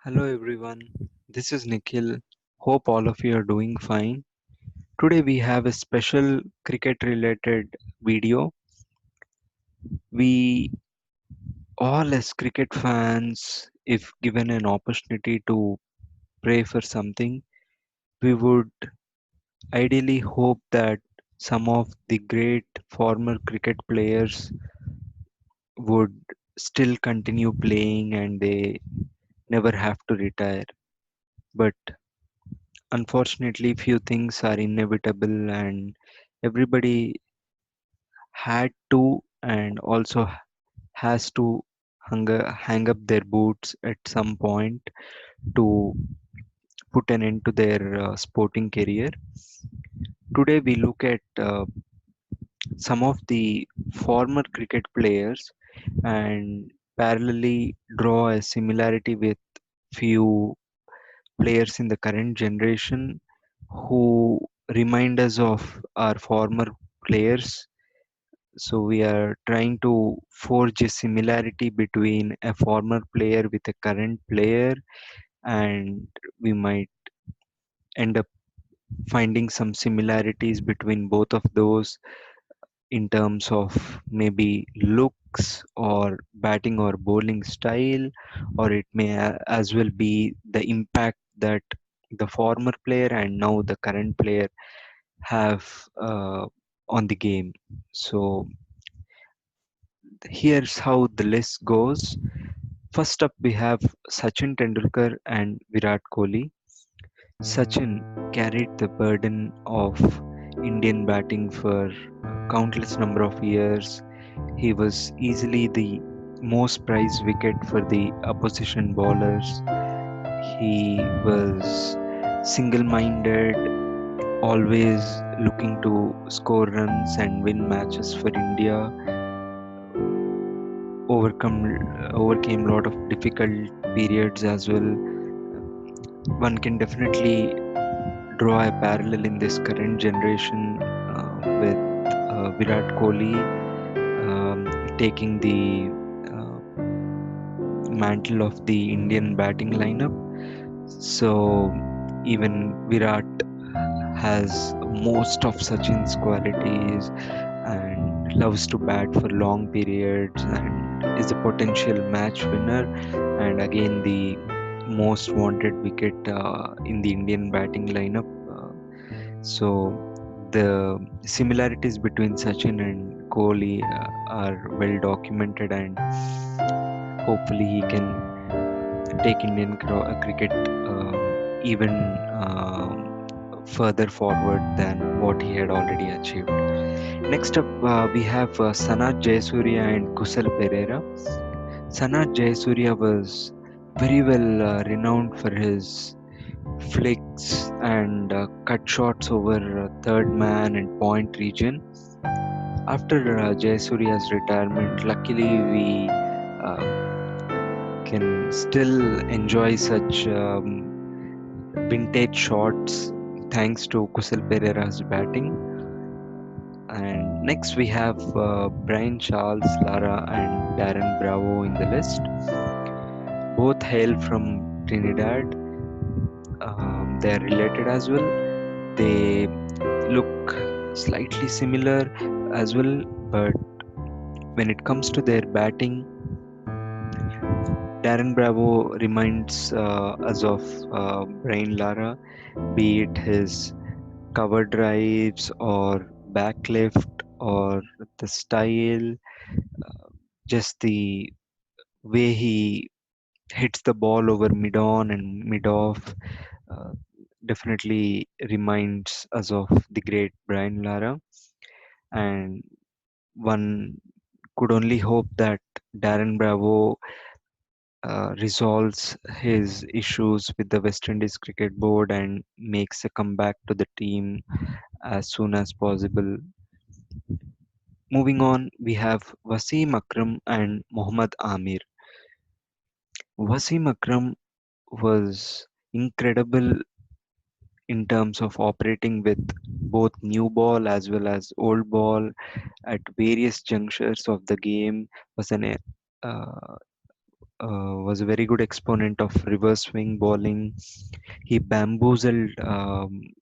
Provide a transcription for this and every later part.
Hello everyone, this is Nikhil. Hope all of you are doing fine. Today we have a special cricket related video. We all as cricket fans, if given an opportunity to pray for something, we would ideally hope that some of the great former cricket players would still continue playing and they never have to retire. But unfortunately, few things are inevitable and everybody had to and also has to hang up their boots at some point to put an end to their sporting career. Today, we look at some of the former cricket players and parallelly draw a similarity with few players in the current generation who remind us of our former players. So we are trying to forge a similarity between a former player with a current player, and we might end up finding some similarities between both of those in terms of maybe looks or batting or bowling style, or it may as well be the impact that the former player and now the current player have on the game. So here's how the list goes. First up, we have Sachin Tendulkar and Virat Kohli. Sachin carried the burden of Indian batting for countless number of years. He was easily the most prized wicket for the opposition bowlers. He was single minded, always looking to score runs and win matches for India, overcome overcame a lot of difficult periods as well. One can definitely draw a parallel in this current generation with Virat Kohli taking the uh, mantle of the Indian batting lineup. So even Virat has most of Sachin's qualities and loves to bat for long periods and is a potential match winner and again the most wanted wicket in the Indian batting lineup. So the similarities between Sachin and Kohli are well documented, and hopefully he can take Indian cricket even further forward than what he had already achieved. Next up, we have Sanath Jayasuriya and Kusal Pereira. Sanath Jayasuriya was very well renowned for his flicks and cut shots over third man and point region. After Jayasuriya's retirement, luckily we uh, can still enjoy such vintage shots thanks to Kusal Pereira's batting. And next we have Brian Charles, Lara, and Darren Bravo in the list. Both hail from Trinidad. They are related as well. They look slightly similar as well, but when it comes to their batting, Darren Bravo reminds us of Brian Lara, be it his cover drives or backlift or the style, just the way he hits the ball over mid on and mid off uh, definitely reminds us of the great Brian Lara. And one could only hope that Darren Bravo resolves his issues with the West Indies Cricket Board and makes a comeback to the team as soon as possible. Moving on, we have Wasim Akram and Mohammad Amir. Wasim Akram was incredible in terms of operating with both new ball as well as old ball at various junctures of the game, was an was a very good exponent of reverse swing bowling. He bamboozled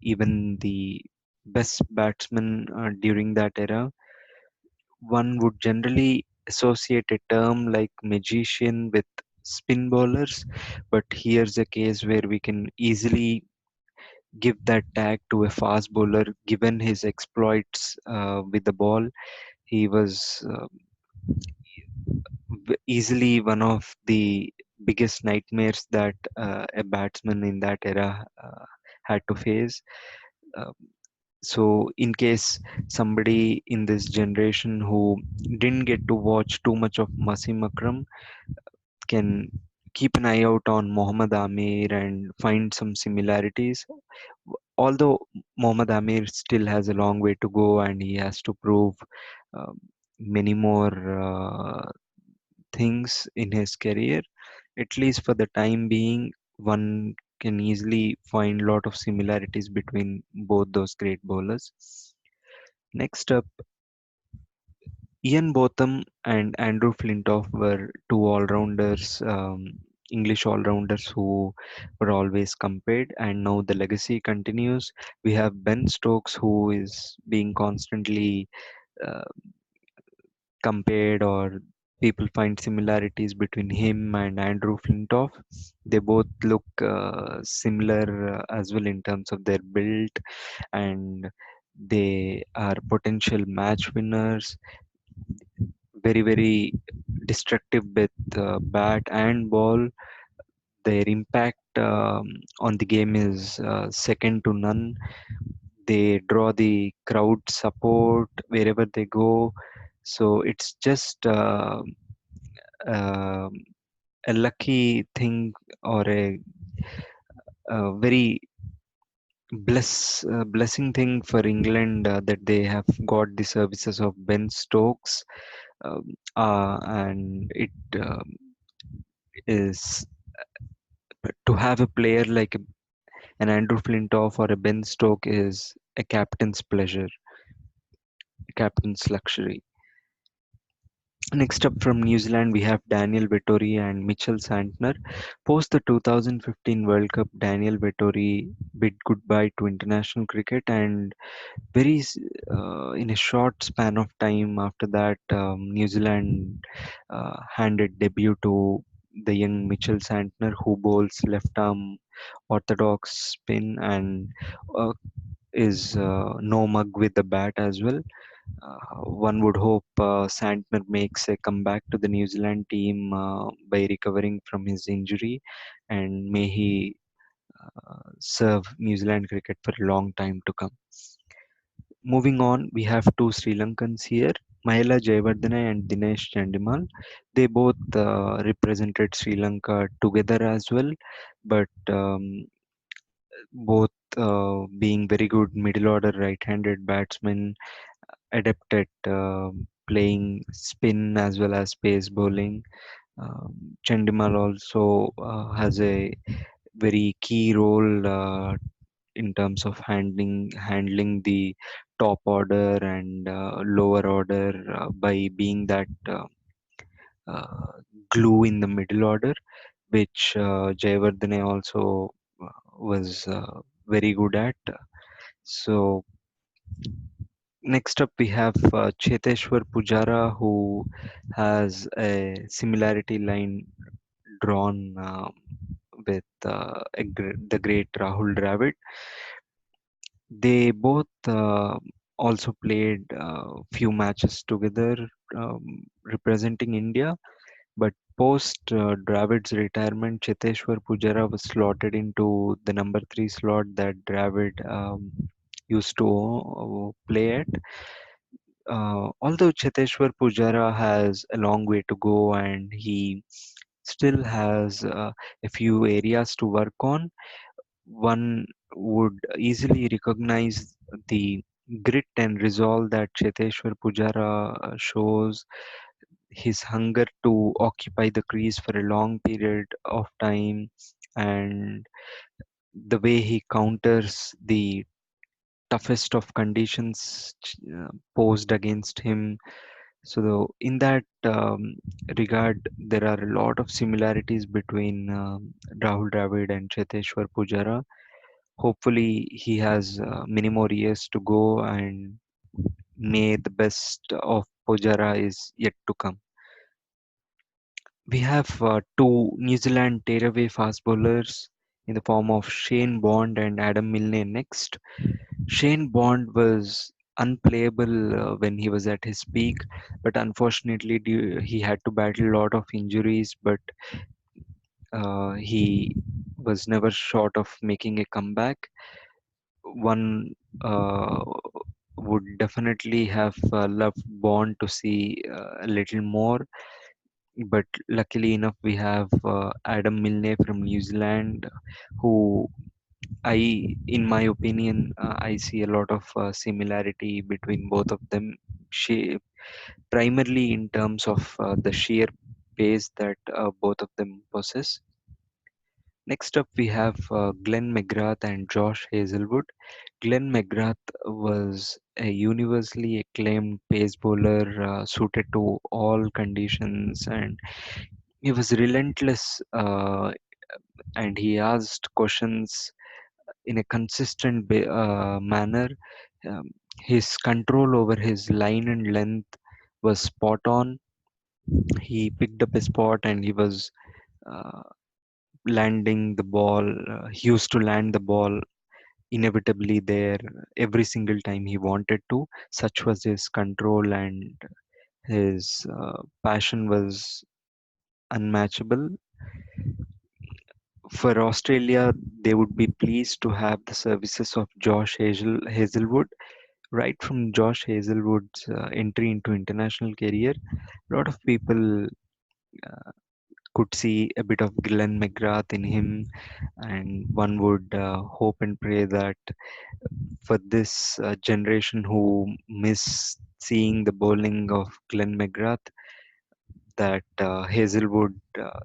even the best batsmen during that era. One would generally associate a term like magician with spin bowlers, but here's a case where we can easily give that tag to a fast bowler given his exploits with the ball. He was easily one of the biggest nightmares that a batsman in that era had to face. Uh, so, in case somebody in this generation who didn't get to watch too much of Masim Akram can keep an eye out on Mohammad Amir and find some similarities. Although Mohammad Amir still has a long way to go and he has to prove uh, many more things in his career, at least for the time being, one can easily find a lot of similarities between both those great bowlers. Next up, Ian Botham and Andrew Flintoff were two all-rounders, English all-rounders who were always compared, and now the legacy continues. We have Ben Stokes, who is being constantly uh, compared, or people find similarities between him and Andrew Flintoff. They both look similar as well in terms of their build, and they are potential match winners, very, very destructive with bat and ball. Their impact on the game is second to none. They draw the crowd support wherever they go. So it's just um a lucky thing, or a very blessing thing for England that they have got the services of Ben Stokes, and it is to have a player like an Andrew Flintoff or a Ben Stoke is a captain's pleasure, a captain's luxury. Next up from New Zealand, we have Daniel Vettori and Mitchell Santner. Post the 2015 World Cup, Daniel Vettori bid goodbye to international cricket, and in a short span of time after that, New Zealand handed debut to the young Mitchell Santner, who bowls left arm orthodox spin and uh, is no mug with the bat as well. One would hope Santner makes a comeback to the New Zealand team by recovering from his injury, and may he serve New Zealand cricket for a long time to come. Moving on, we have two Sri Lankans here, Mahela Jayawardene and Dinesh Chandimal. They both represented Sri Lanka together as well, but both being very good middle order right-handed batsmen, adept at playing spin as well as pace bowling. Chandimal also has a very key role in terms of handling the top order and lower order by being that uh, glue in the middle order, which Jayawardene also was very good at. So next up we have Cheteshwar Pujara, who has a similarity line drawn with the great Rahul Dravid. They both also played few matches together representing India, but post Dravid's retirement, Cheteshwar Pujara was slotted into the number three slot that Dravid used to play at. Although Cheteshwar Pujara has a long way to go and he still has a few areas to work on, one would easily recognize the grit and resolve that Cheteshwar Pujara shows, his hunger to occupy the crease for a long period of time, and the way he counters the toughest of conditions posed against him. In that regard, there are a lot of similarities between Rahul Dravid and Cheteshwar Pujara. Hopefully, he has many more years to go, and may the best of Pujara is yet to come. We have two New Zealand tearaway fast bowlers in the form of Shane Bond and Adam Milne next. Shane Bond was unplayable when he was at his peak, but unfortunately, he had to battle a lot of injuries. But he was never short of making a comeback. One would definitely have loved Bond to see a little more, but luckily enough, we have Adam Milne from New Zealand, who in my opinion, I see a lot of similarity between both of them. She, primarily in terms of the sheer pace that both of them possess. Next up, we have Glenn McGrath and Josh Hazelwood. Glenn McGrath was a universally acclaimed pace bowler suited to all conditions, and he was relentless, and he asked questions in a consistent manner. Um, his control over his line and length was spot on. He picked up a spot and he was uh, landing the ball. He used to land the ball inevitably there every single time he wanted to. Such was his control, and his passion was unmatchable. For Australia, they would be pleased to have the services of Hazelwood. Right from Josh Hazelwood's entry into international career, a lot of people could see a bit of Glenn McGrath in him, and one would hope and pray that for this generation who miss seeing the bowling of Glenn McGrath, that Hazelwood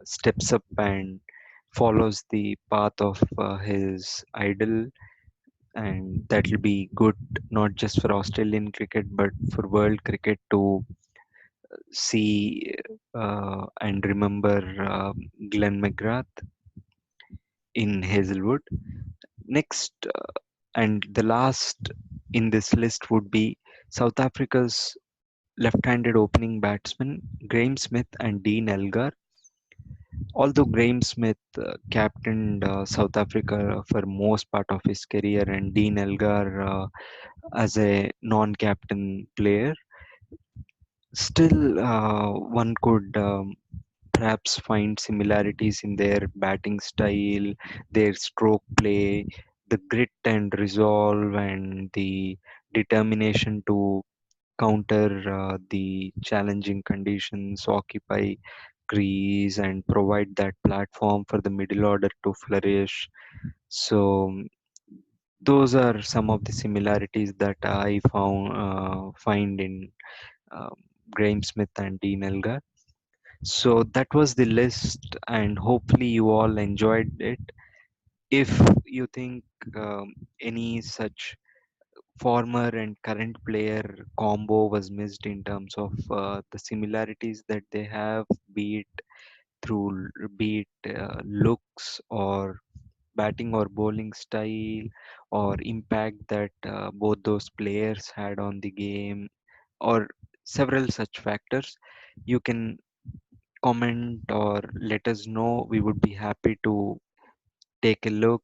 steps up and follows the path of his idol, and that will be good not just for Australian cricket but for world cricket to see and remember Glenn McGrath in Hazelwood. Next, and the last in this list would be South Africa's left-handed opening batsmen Graeme Smith and Dean Elgar. Although Graeme Smith captained South Africa for most part of his career, and Dean Elgar as a non-captain player, still one could perhaps find similarities in their batting style, their stroke play, the grit and resolve, and the determination to counter the challenging conditions, occupy crease, and provide that platform for the middle order to flourish. So those are some of the similarities that I find in um, Graeme Smith and Dean Elgar. So that was the list, and hopefully you all enjoyed it. If you think any such former and current player combo was missed in terms of the similarities that they have, be it looks or batting or bowling style or impact that both those players had on the game, or several such factors, you can comment or let us know. We would be happy to take a look,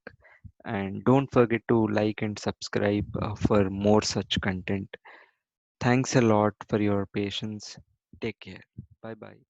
and don't forget to like and subscribe for more such content. Thanks a lot for your patience. Take care. Bye bye.